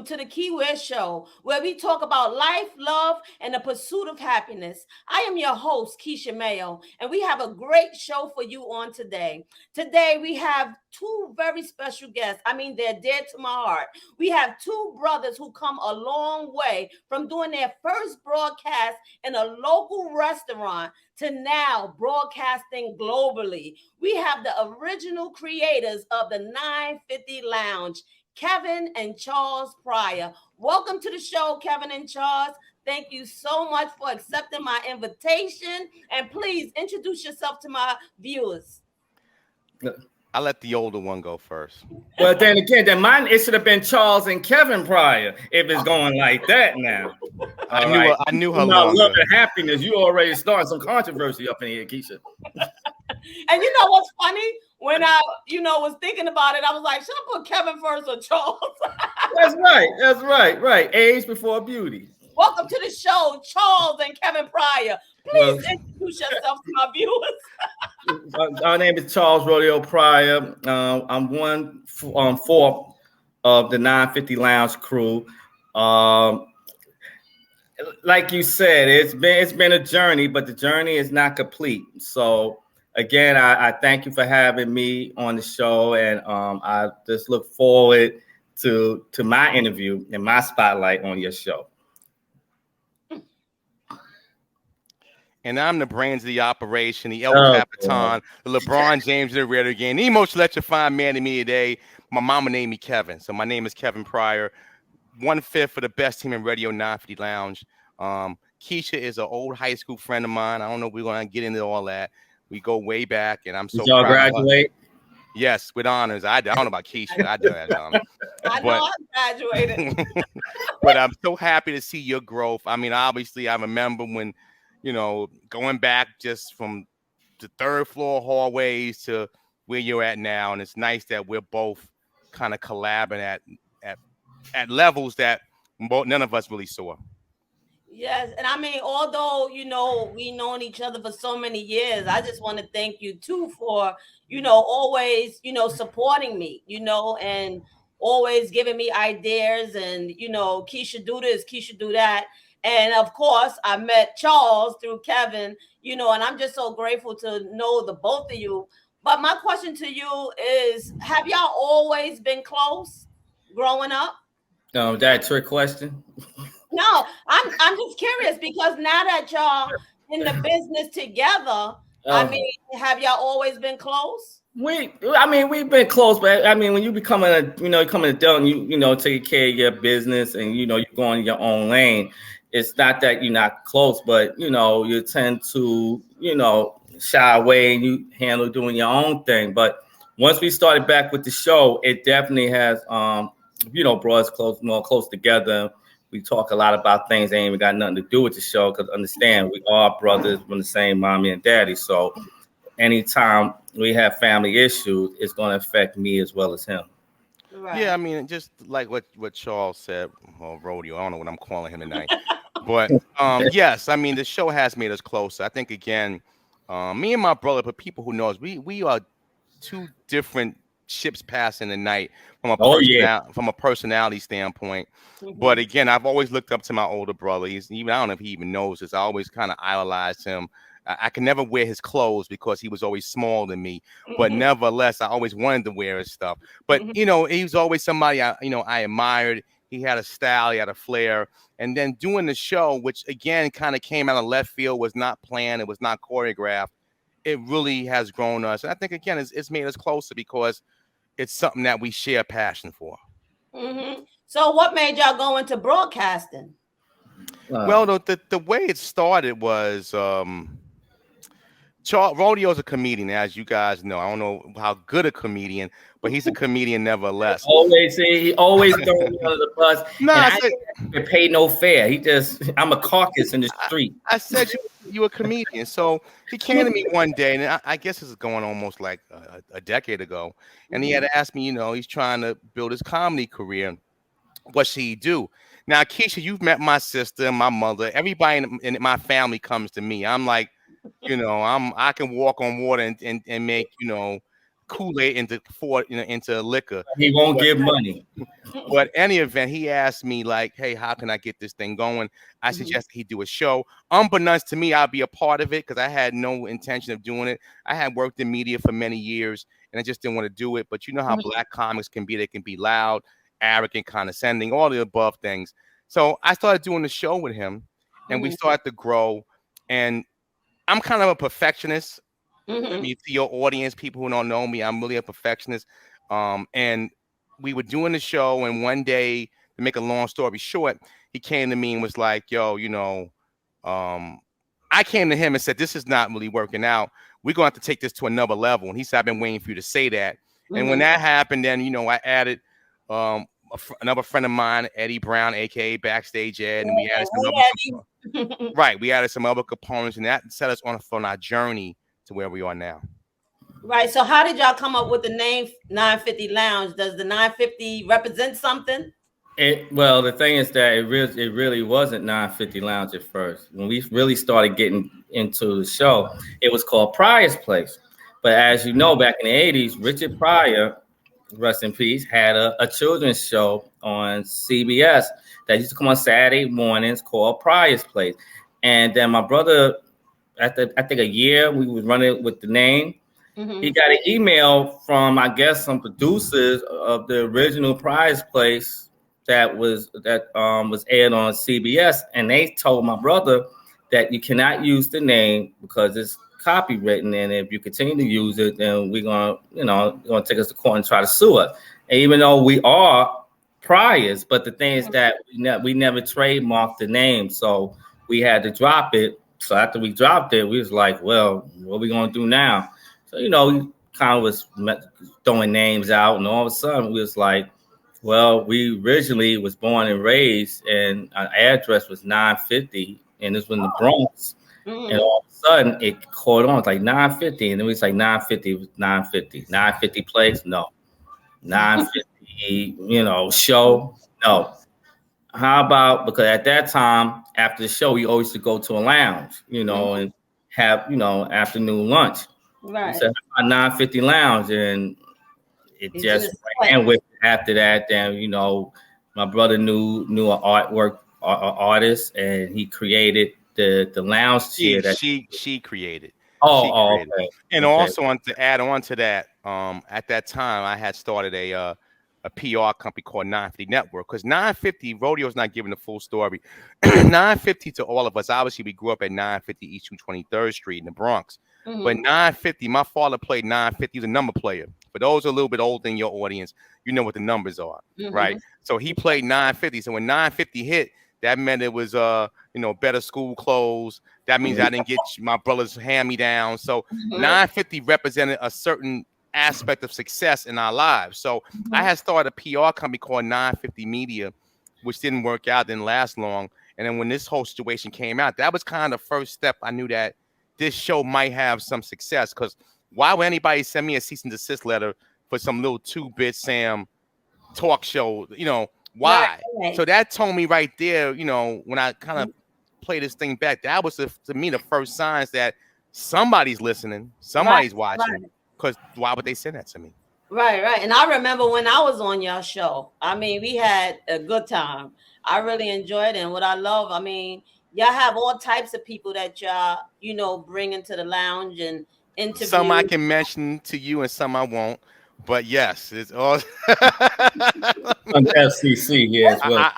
to the Keiwear Show, where we talk about life, love, and the pursuit of happiness. I am your host, Keisha Mayo, and we have a great show for you on today. Today, we have two very special guests. I mean, they're dear to my heart. We have two brothers who come a long way from doing their first broadcast in a local restaurant to now broadcasting globally. We have the original creators of the 950 Lounge, Kevin and Charles Pryor. Welcome to the show, Kevin and Charles. Thank you so much for accepting my invitation. And please introduce yourself to my viewers. I'll let the older one go first. Well, then again, it should have been Charles and Kevin Pryor if it's going like that now. I knew her About longer. love and happiness. You already starting some controversy up in here, Keisha. And you know what's funny? When I, was thinking about it, I was like, should I put Kevin first or Charles? That's right. Age before beauty. Welcome to the show, Charles and Kevin Pryor. Please introduce yourself to my viewers. Our name is Charles Rodeo Pryor. I'm fourth of the 950 Lounge crew. Like you said, it's been a journey, but the journey is not complete. So again, I thank you for having me on the show, and I just look forward to my interview and my spotlight on your show. And I'm the brains of the operation, the El Capitan, the LeBron James of the radio game, the most electrifying man in me today. My mama named me Kevin, so my name is Kevin Pryor. 1/5 for the best team in radio, 950 Lounge. Keisha is an old high school friend of mine. I don't know if we're going to get into all that. We go way back, and I'm so Did y'all proud graduate? Yes, with honors. I don't know about Keisha. I do that. I know I graduated. But I'm so happy to see your growth. I mean, obviously, I remember when, going back just from the third floor hallways to where you're at now. And it's nice that we're both kind of collabing at levels that none of us really saw. Yes, and I mean, although we known each other for so many years, I just want to thank you too for always supporting me, and always giving me ideas, and Keisha do this, Keisha do that, and of course I met Charles through Kevin, and I'm just so grateful to know the both of you. But my question to you is, have y'all always been close growing up? That trick question. No, I'm just curious because now that y'all in the business together, I mean, have y'all always been close? We've been close, but I mean, when you become an adult and you take care of your business and you go in your own lane, it's not that you're not close, but you tend to shy away and you handle doing your own thing. But once we started back with the show, it definitely has brought us more close together. We talk a lot about things that ain't even got nothing to do with the show, because understand we are brothers from the same mommy and daddy. So anytime we have family issues, it's going to affect me as well as him. Right. Yeah, I mean, just like what Charles said, or Rodeo, I don't know what I'm calling him tonight. But yes, I mean, the show has made us closer. I think, again, me and my brother, but people who know us, we are two different ships passing the night from a personality standpoint. Mm-hmm. But again, I've always looked up to my older brother. I don't know if he even knows this. I always kind of idolized him. I could never wear his clothes because he was always smaller than me. But nevertheless, I always wanted to wear his stuff. But he was always somebody I admired. He had a style, he had a flair. And then doing the show, which again kind of came out of left field, was not planned, it was not choreographed. It really has grown us. And I think, again, it's made us closer because it's something that we share a passion for. Mm-hmm. So what made y'all go into broadcasting? Well, the way it started was Rodeo's a comedian, as you guys know. I don't know how good a comedian, but he's a comedian nevertheless. He always throwing me under the bus. No, I didn't pay no fare. I'm a carcass in the street. I said you were a comedian. So he came to me one day, and I guess this is going almost like a decade ago. And he had asked me, he's trying to build his comedy career. What should he do? Now, Keisha, you've met my sister, my mother. Everybody in my family comes to me. I'm like, I can walk on water and make, Kool-Aid into liquor. He won't give money. But any event, he asked me like, "Hey, how can I get this thing going?" I suggested he do a show. Unbeknownst to me, I'll be a part of it because I had no intention of doing it. I had worked in media for many years, and I just didn't want to do it. But you know how black comics can be; they can be loud, arrogant, condescending, all the above things. So I started doing the show with him, and we started to grow. And I'm kind of a perfectionist. I mean, to your audience, people who don't know me, I'm really a perfectionist. And we were doing the show, and one day, to make a long story short, he came to me and was like, "Yo, I came to him and said, this is not really working out. We're going to have to take this to another level." And he said, "I've been waiting for you to say that." And when that happened, then, I added another friend of mine, Eddie Brown, aka Backstage Ed, and we added we added some other components, and that set us on our journey to where we are now. Right. So how did y'all come up with the name 950 Lounge? Does the 950 represent something? Well, the thing is that it really wasn't 950 Lounge at first. When we really started getting into the show, it was called Pryor's Place. But as you know, back in the 80s, Richard Pryor, rest in peace, had a children's show on CBS that used to come on Saturday mornings called Pryor's Place. And then my brother, after I think a year, we was running with the name. He got an email from, I guess, some producers of the original Pryor's Place that was aired on CBS, and they told my brother that you cannot use the name because it's copywritten, and if you continue to use it, then we're gonna take us to court and try to sue us. And even though we are Pryors, but the thing is that we never trademarked the name, so we had to drop it. So after we dropped it, we was like, well, what are we gonna do now? So, we kind of was throwing names out, and all of a sudden we was like, well, we originally was born and raised, and our address was 950, and this was in the Bronx. And all of a sudden it caught on. It's like 950, and then we was like 950 was 950. 950 place? No. 950, show? No. How about, because at that time, after the show, we always used to go to a lounge, and have, afternoon lunch. Right. So 950 Lounge, and it just ran with it. After that, then my brother knew an artist, and he created the lounge chair that she created. Okay. And also to add on to that, at that time I had started a PR company called 950 Network, because 950 rodeo's not giving the full story. 950 to all of us, obviously we grew up at 950 East 223rd Street in the Bronx. But 950, my father played 950. He's a number player. For those who are a little bit older in your audience, you know what the numbers are, right? So he played 950. So when 950 hit, that meant it was better school clothes. That means I didn't get my brother's hand-me-down. So 950 represented a certain aspect of success in our lives. So I had started a PR company called 950 Media, which didn't work out, didn't last long. And then when this whole situation came out, that was kind of the first step. I knew that this show might have some success, because why would anybody send me a cease and desist letter for some little 2-bit Sam talk show? Why? Right. So that told me right there, when I kind of play this thing back, that was to me the first signs that somebody's listening, somebody's watching. Because why would they send that to me? Right. And I remember when I was on your show, we had a good time. I really enjoyed it. And what I love, y'all have all types of people that y'all, bring into the lounge and interview. Some I can mention to you and some I won't. But yes, it's all FCC here as well.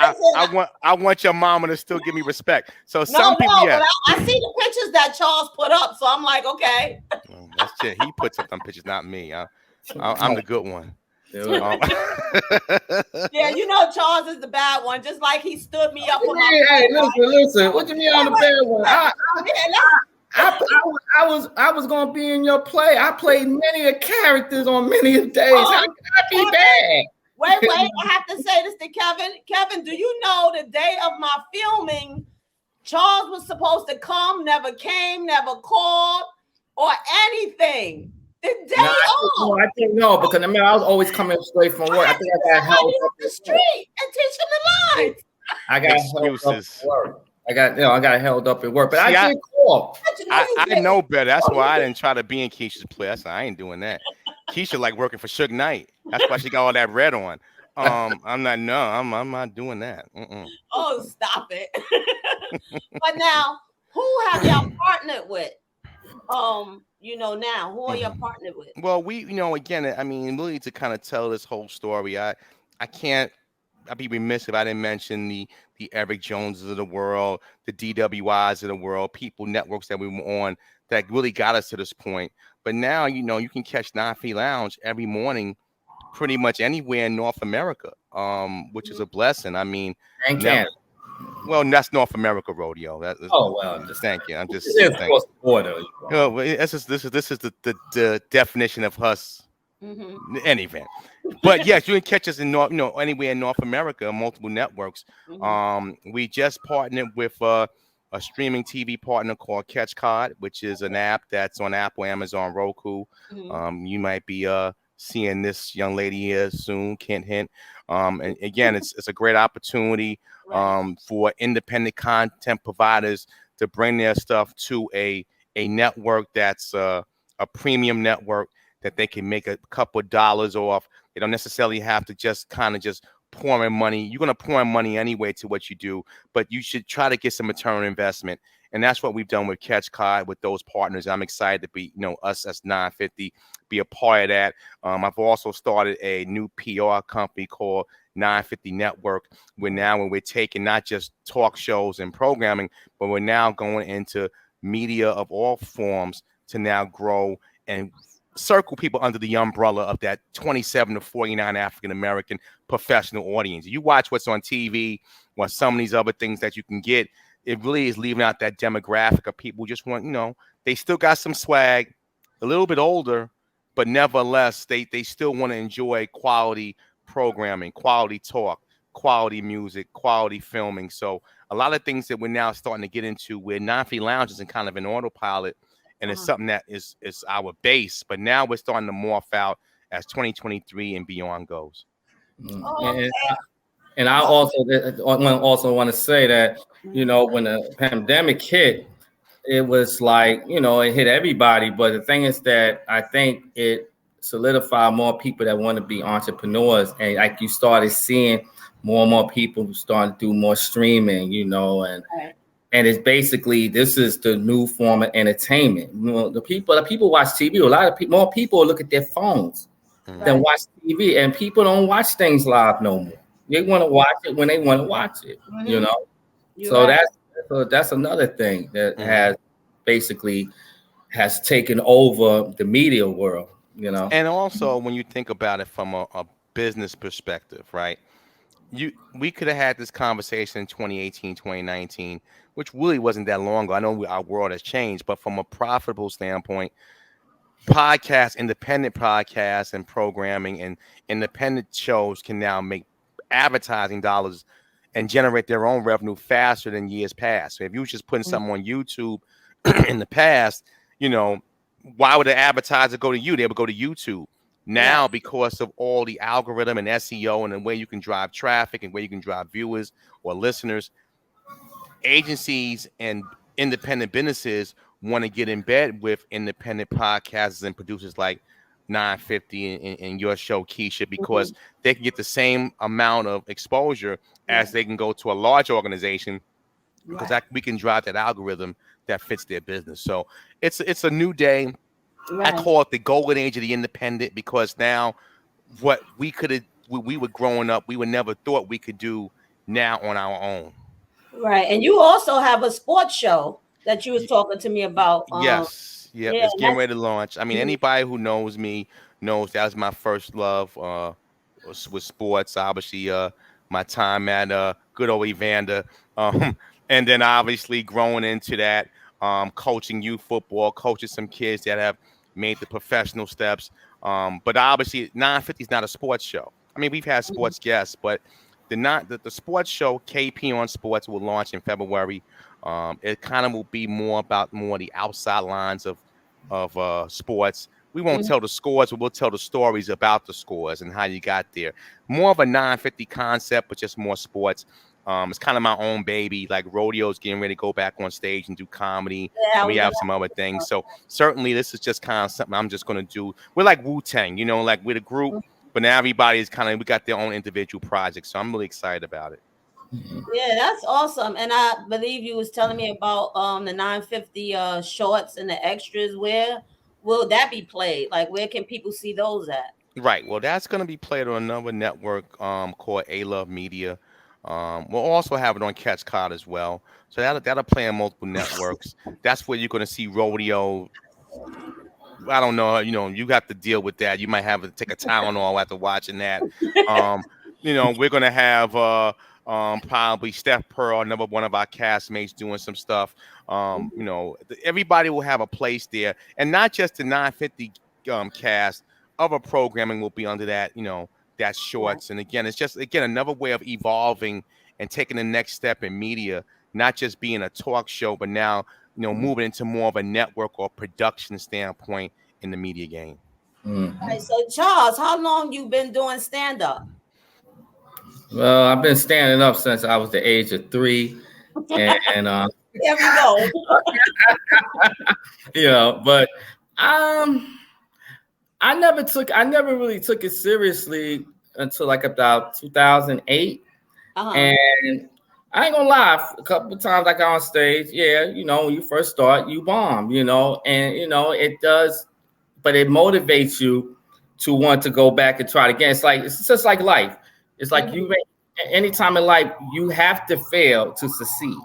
I want your mama to still give me respect. So some people, but I see the pictures that Charles put up, so I'm like, okay. That's it. He puts up them pictures, not me. I'm the good one. Yeah, Charles is the bad one, just like he stood me up for my. Hey, listen. What you mean I'm the bad one? I was gonna be in your play. I played many characters on many days. How can I be bad? Wait, I have to say this to Kevin. Kevin, do you know the day of my filming, Charles was supposed to come, never came, never called, or anything. The day off. I didn't know, because I was always coming straight from work. I think I got help up the street and teach him the lines. I got excuses. I got held up at work, but I did call. I know better. That's why I didn't try to be in Keisha's play. I ain't doing that. Keisha like working for Suge Knight. That's why she got all that red on. I'm not. No, I'm not doing that. Oh, stop it. But now, who have y'all partnered with? Now, who are you Mhm. partnered with? Well, again, I mean, really to kind of tell this whole story, I can't. I'd be remiss if I didn't mention the Eric Joneses of the world, the DWIs of the world, people networks that we were on that really got us to this point. But now, you can catch 9 Feet Lounge every morning, pretty much anywhere in North America, which is Mhm. a blessing. I mean, And never. Canada. Well, that's North America rodeo. That is, Oh well, just thank you. I'm it just is thank. across the border. Well, this is the definition of us. Mhm. Any event. But yes, you can catch us in anywhere in North America, multiple networks. Mhm. We just partnered with a streaming TV partner called Catch Card, which is an app that's on Apple, Amazon, Roku. Mhm. You might be seeing this young lady here soon, Kent Hint. And again, it's a great opportunity Right. for independent content providers to bring their stuff to a network that's a premium network that they can make a couple of dollars off. They don't necessarily have to just kind of just pour in money. You're going to pour in money anyway to what you do, but you should try to get some return on investment. And that's what we've done with Catch Card with those partners. I'm excited to be, us as 950, be a part of that. I've also started a new PR company called 950 Network. When we're taking not just talk shows and programming, but we're now going into media of all forms to now grow and circle people under the umbrella of that 27 to 49 African American professional audience. You watch what's on TV or some of these other things that you can get, it really is leaving out that demographic of people who just want, they still got some swag, a little bit older, but nevertheless, they still want to enjoy quality programming, quality talk, quality music, quality filming. So a lot of things that we're now starting to get into where 9 Feet Lounge is in kind of an autopilot, and it's Uh-huh. something that is our base. But now we're starting to morph out as 2023 and beyond goes. Oh, And okay. and I also want to say that Mhm. when the pandemic hit, it was like it hit everybody. But the thing is that I think it solidified more people that want to be entrepreneurs, and like you started seeing more and more people who started to do more streaming, Right. and it's basically this is the new form of entertainment. The people watch TV. A lot of people, more people look at their phones than Mhm. Right. watch TV, and people don't watch things live no more. They want to watch it when they want to watch it. You Mhm. know, You're so right. that's another thing that Mhm. basically has taken over the media world. And also, when you think about it from a business perspective, right? We could have had this conversation in 2018, 2019, which really wasn't that long ago. I know our world has changed, but from a profitable standpoint, independent podcasts and programming and independent shows can now make advertising dollars and generate their own revenue faster than years past. So if you was just putting Mhm. something on YouTube in the past, you know, why would the advertiser go to you? They would go to YouTube. Right. Now, because of all the algorithm and SEO and the way you can drive traffic and where you can drive viewers or listeners, agencies and independent businesses want to get in bed with independent podcasters and producers like 950 and your show, Keisha, because Mhm. they can get the same amount of exposure as Right. they can go to a large organization because Right. we can drive that algorithm that fits their business. So it's a new day. I Right. call it the golden age of the independent because now what we were growing up, we would never thought we could do now on our own. Right. And you also have a sports show that you was talking to me about. Yes, yep, Yeah, it's getting ready to launch. I mean, anybody who knows me knows that was my first love was sports. Obviously, my time at good old Evander, um, and then obviously growing into that, coaching youth football, coaching some kids that have made the professional steps. But obviously, 950 is not a sports show. I mean, we've had Mhm. sports guests, but the sports show KP on Sports will launch in February. It kind of will be more about more the outside lines of sports. We won't Mhm. tell the scores, but we'll tell the stories about the scores and how you got there. More of a 950 concept, but just more sports. It's kind of my own baby. Like rodeo's getting ready to go back on stage and do comedy. Yeah, And we have some other things. So certainly this is just kind of something I'm just going to do. We're like Wu-Tang, you know, like we're a group, but now everybody's kind of, we got their own individual projects. So I'm really excited about it. Yeah, that's awesome. And I believe you was telling me about the 950 shorts and the extras. Where will that be played? Like, where can people see those at? Right. Well, that's going to be played on another network called A Love Media. We'll also have it on Catch Cod as well. So that'll play on multiple networks. That's where you're going to see rodeo. I don't know. You know, you have to deal with that. You might have to take a Tylenol after watching that. You know, we're going to have probably Steph Pearl, another one of our castmates, doing some stuff. You know, everybody will have a place there, and not just the 950 cast. Other programming will be under that, you know, that shorts. And again, it's just another way of evolving and taking the next step in media, not just being a talk show, but now, you know, moving into more of a network or production standpoint in the media game. All right, so Charles, how long you been doing stand-up? Well, I've been standing up since I was the age of 3, and there we go. you know, but I never really took it seriously until like about 2008. And I ain't gonna lie, a couple of times I got on stage, yeah, you know, when you first start, you bomb, you know, and you know, it does, but it motivates you to want to go back and try it again. It's just like life. It's like anytime in life, you have to fail to succeed.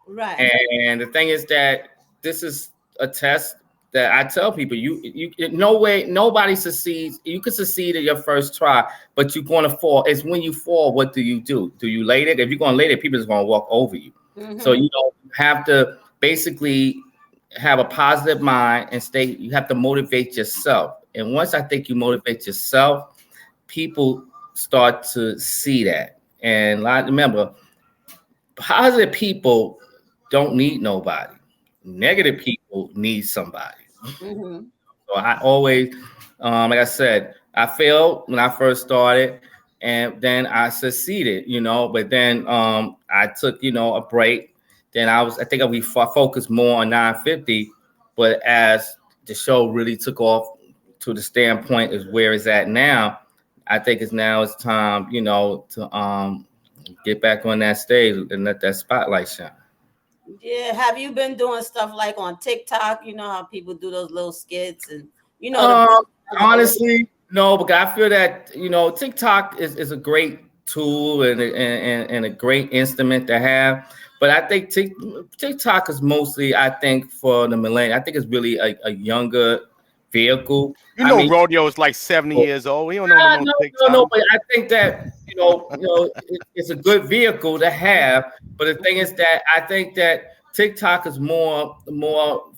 Right. And the thing is that this is a test that I tell people, you no way, nobody succeeds. You can succeed at your first try, but you're going to fall. It's when you fall, what do? Do you lay it? If you're going to lay it, people are going to walk over you. So you don't have to basically have a positive mind and you have to motivate yourself. And once I think you motivate yourself, people start to see that. And remember, positive people don't need nobody. Negative people need somebody. So I always, like I said, I failed when I first started, and then I succeeded, you know. But then I took, you know, a break. Then I think we focused more on 950. But as the show really took off to the standpoint is where it's at now, I think it's time, you know, to get back on that stage and let that spotlight shine. Yeah, have you been doing stuff like on TikTok? You know how people do those little skits, and you know. Honestly, no, but I feel that, you know, TikTok is a great tool and a great instrument to have. But I think TikTok is mostly, I think, for the millennials. I think it's really a younger vehicle. You know, rodeo is like 70 years old. We don't know TikTok. No, but I think that you know, it's a good vehicle to have. But the thing is that I think that TikTok is more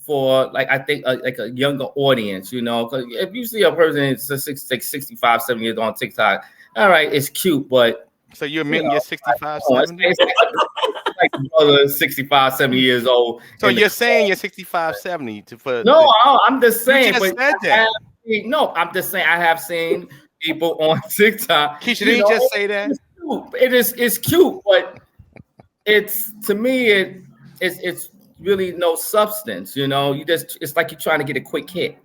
for, like, I think like a younger audience. You know, because if you see a person that's 65, 70 years on TikTok, all right, it's cute, but so you're 65, 70? Like brother 65, 70 years old. So you're saying you're 65, 70 No, I'm just saying. You just said that. I'm just saying I have seen people on TikTok. Keisha, did you just say that? It's cute, but to me it's really no substance, you know. It's like you're trying to get a quick hit.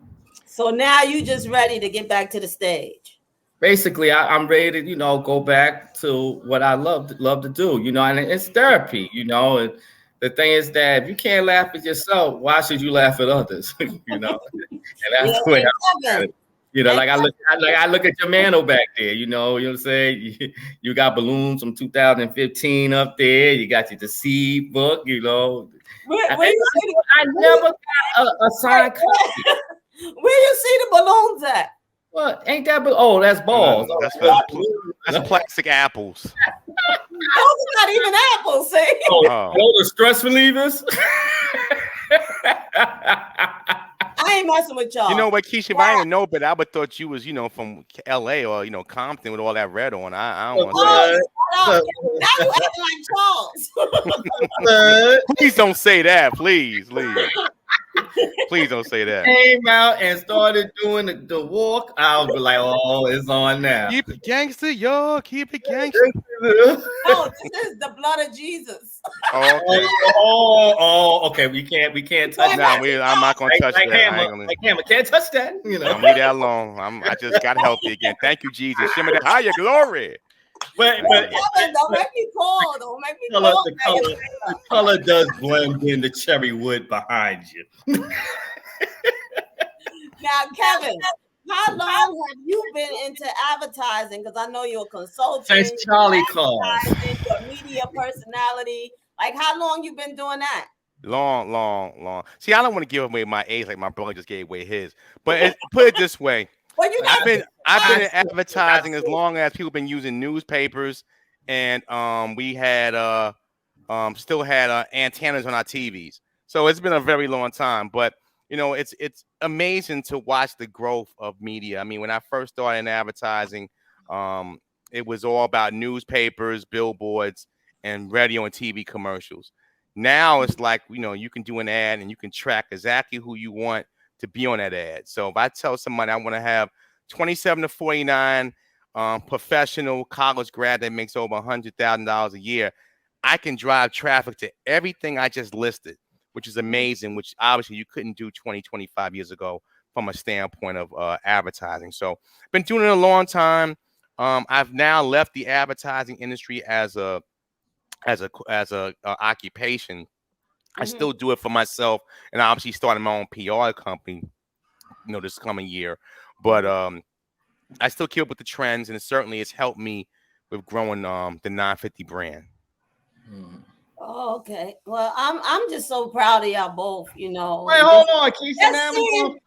So now you just ready to get back to the stage. Basically, I'm ready to, you know, go back to what I love to do, you know, and it's therapy, you know. And the thing is that if you can't laugh at yourself, why should you laugh at others? You know, and that's the way I'm, you know, like I look at your mano back there, you know what I'm saying? You got balloons from 2015 up there. You got your Deceive book, you know. I never got a signed copy. Where you see the balloons at? What ain't that? But that's balls. That's plastic apples. Those are not even apples, see? Those are stress relievers. I ain't messing with y'all. You know what, Keisha? If I didn't know, but I would thought you was, you know, from LA or, you know, Compton with all that red on. I don't want to say. Now you acting like Charles. Please don't say that, please. Please don't say that. came out and started doing the walk, I would be like, oh, it's on now. Keep it gangster, yo. Keep it gangster. No, this is the blood of Jesus. Oh, okay. Okay. We can't touch No, that. I'm not gonna touch that. I ain't gonna. Like hammer, can't touch that. You know. Don't leave that alone. I just got healthy again. Thank you, Jesus. Shimmer the higher glory. But Kevin, don't make me call. Don't make me call. the color does blend in the cherry wood behind you. Now, Kevin, how long have you been into advertising? Because I know you're a consultant. Since Charlie called. You're a media personality. Like, how long you been doing that? Long. See, I don't want to give away my age like my brother just gave away his. But put it this way. Well, you I've been in advertising as long as people been using newspapers, and we had still had antennas on our TVs. So it's been a very long time. But you know, it's amazing to watch the growth of media. I mean, when I first started in advertising, it was all about newspapers, billboards, and radio and TV commercials. Now it's like, you know, you can do an ad and you can track exactly who you want to be on that ad. So if I tell somebody I want to have 27 to 49 professional college grad that makes over $100,000 a year, I can drive traffic to everything I just listed, which is amazing, which obviously you couldn't do 20, 25 years ago from a standpoint of advertising. So been doing it a long time. I've now left the advertising industry as a occupation. I still do it for myself, and I obviously started my own PR company, you know, this coming year. But I still keep up with the trends, and certainly it's helped me with growing the 950 brand. Oh, okay. Well, I'm just so proud of y'all both. You know. Wait, hold on, Keisha. Now hold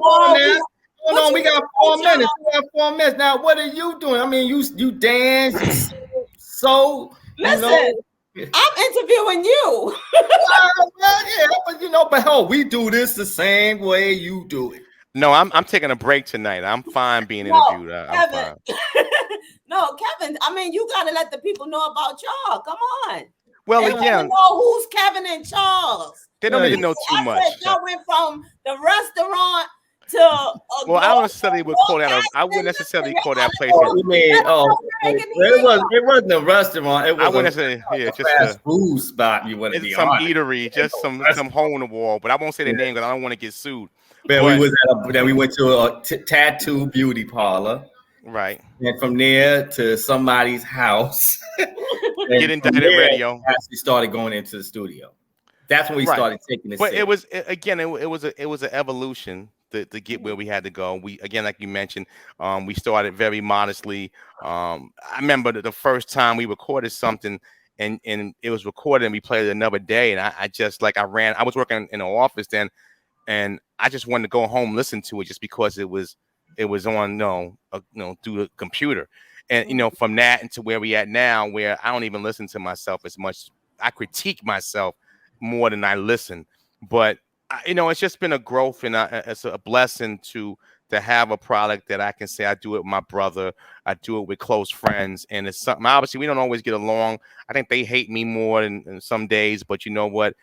on now. Hold on, we got 4 minutes. We got 4 minutes. Now, what are you doing? I mean, you dance, you sing, so listen. I'm interviewing you. Well, yeah, but hell, we do this the same way you do it. No, I'm taking a break tonight. I'm fine being interviewed. I'm fine. No, Kevin. I mean, you gotta let the people know about y'all. Come on. Well, they again, know who's Kevin and Charles. They don't need to know too much. Y'all went from the restaurant to well, I don't necessarily would call that. I wouldn't necessarily call that place. It wasn't a restaurant. It was I wouldn't necessarily, just a fast food spot. You want to be some honest. eatery, just some hole in the wall. But I won't say the name because I don't want to get sued. Then we went to a tattoo beauty parlor. Right. And from there to somebody's house. Get indicted radio. Actually started going into the studio. That's when we started taking this. But it was an evolution to get where we had to go. We, again, like you mentioned, we started very modestly. I remember the first time we recorded something and it was recorded and we played it another day. And I was working in an office then, and I just wanted to go home and listen to it just because it was on through the computer. And from that into where we at now, where I don't even listen to myself as much. I critique myself more than I listen. But it's just been a growth, and it's a blessing to have a product that I can say I do it with my brother, I do it with close friends, and it's something. Obviously, we don't always get along. I think they hate me more than some days, but you know what?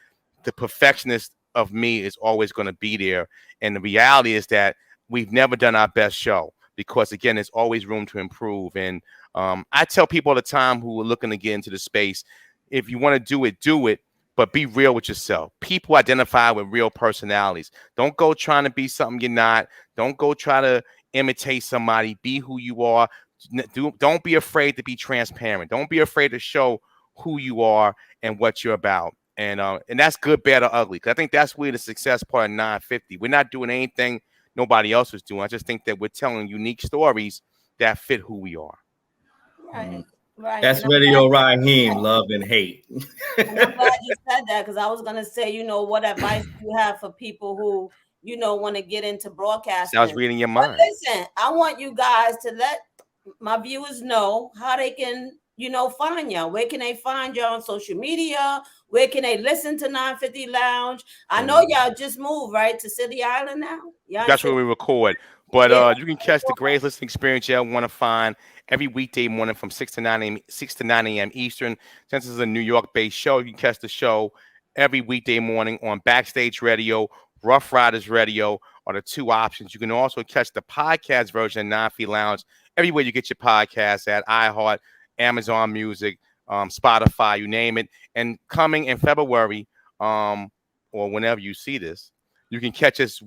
The perfectionist of me is always going to be there, and the reality is that we've never done our best show because, again, there's always room to improve. And I tell people all the time who are looking to get into the space, if you want to do it. But be real with yourself. People identify with real personalities. Don't go trying to be something you're not. Don't go try to imitate somebody. Be who you are. Don't be afraid to be transparent. Don't be afraid to show who you are and what you're about. And that's good, bad, or ugly. Because I think that's where the success part of 950. We're not doing anything nobody else is doing. I just think that we're telling unique stories that fit who we are. Right. Right. That's Radio Raheem, love and hate. And I'm glad you said that because I was going to say, what advice do you have for people who, want to get into broadcasting? I was reading your mind. But listen, I want you guys to let my viewers know how they can, find y'all. Where can they find y'all on social media? Where can they listen to 950 Lounge? I know y'all just moved, right, to City Island now? That's where we record. But you can catch the greatest listening experience you'll want to find every weekday morning from 6 to 9 a.m. Eastern. Since this is a New York-based show, you can catch the show every weekday morning on Backstage Radio Rough Riders Radio are the two options. You can also catch the podcast version of 9 Feet Lounge everywhere you get your podcasts at iHeart, Amazon Music, Spotify, you name it. And coming in February, or whenever you see this, you can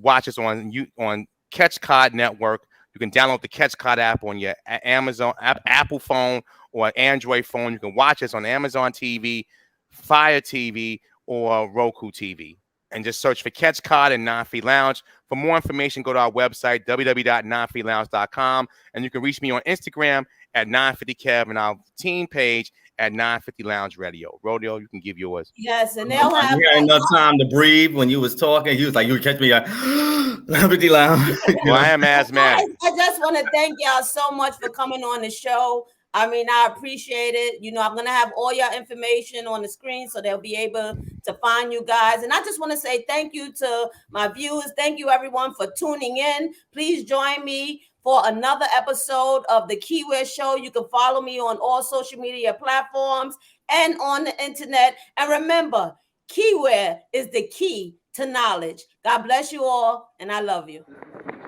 watch us on Catch Cod Network. You can download the Catch Cod app on your Apple phone or Android phone. You can watch us on Amazon TV, Fire TV, or Roku TV. And just search for Catch Cod and 9 Feet Lounge. For more information, go to our website, www.9feetlounge.com. And you can reach me on Instagram at 950kev and our team page at 950 Lounge Radio. Rodeo, you can give yours. Yes, and they'll have you had enough time to breathe when you was talking. You was like, you would catch me at 950 Lounge. Well, I am asthmatic. I just want to thank y'all so much for coming on the show. I mean, I appreciate it. I'm going to have all your information on the screen so they'll be able to find you guys. And I just want to say thank you to my viewers. Thank you, everyone, for tuning in. Please join me for another episode of the Keiwear Show. You can follow me on all social media platforms and on the internet. And remember, Keiwear is the key to knowledge. God bless you all, and I love you.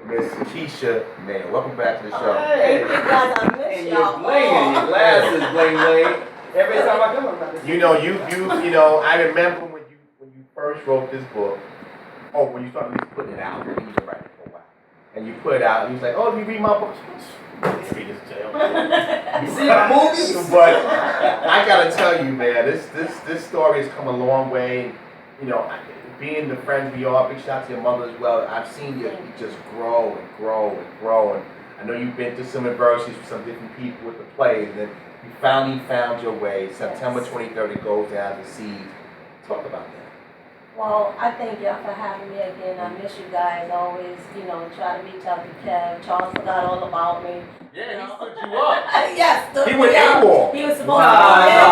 Miss Keisha, man, welcome back to the show. Thank you guys. I miss And y'all. you're bling, your glasses bling bling. Every time I come around. I remember when you first wrote this book. Oh, when you started putting it out, you was writing for a while, and you put it out, and you was like, "Oh, you read my book." Read this jail. You see my movies? But I gotta tell you, man, this story has come a long way. Being the friends we are, big shout out to your mother as well. I've seen you just grow and grow and grow. And I know you've been through some adversities with some different people with the plays, and then you finally found your way. September 23rd, it goes down to seed. Talk about that. Well, I thank y'all for having me again. I miss you guys. Always, try to reach out to Kev. Charles forgot all about me. Yeah, he stood you up. Yes, stood He me went up. AWOL. He was supposed to be there.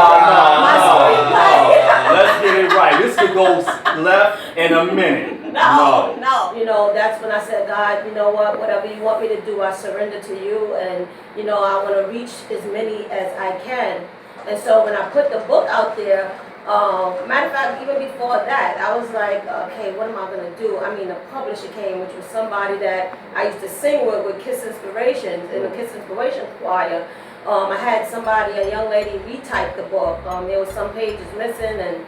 My screenplay. Let's get it right. This could go left in a minute. No. That's when I said, God, you know what? Whatever you want me to do, I surrender to you. And, I want to reach as many as I can. And so when I put the book out there, matter of fact, even before that, I was like, okay, what am I going to do? I mean, a publisher came, which was somebody that I used to sing with Kiss Inspirations, in the Kiss Inspiration choir. I had a young lady retype the book. There was some pages missing, and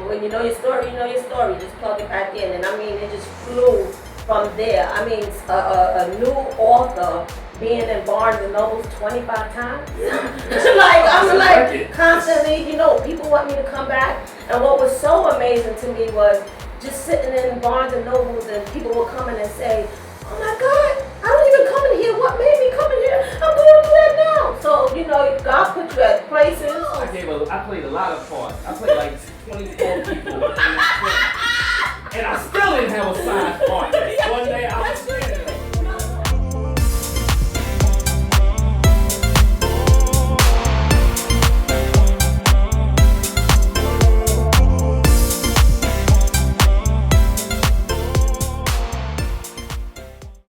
when you know your story, you know your story. Just plug it back in. And I mean, it just flew from there. I mean, a new author being in Barnes and Nobles 25 times. I'm like constantly, people want me to come back. And what was so amazing to me was just sitting in Barnes and Nobles and people would come in and say, oh my God, I don't even come in here. What made me come in here? I'm going to do that now. So, God put you at places. I played a lot of parts. I played like 24 people. And I still didn't have a signed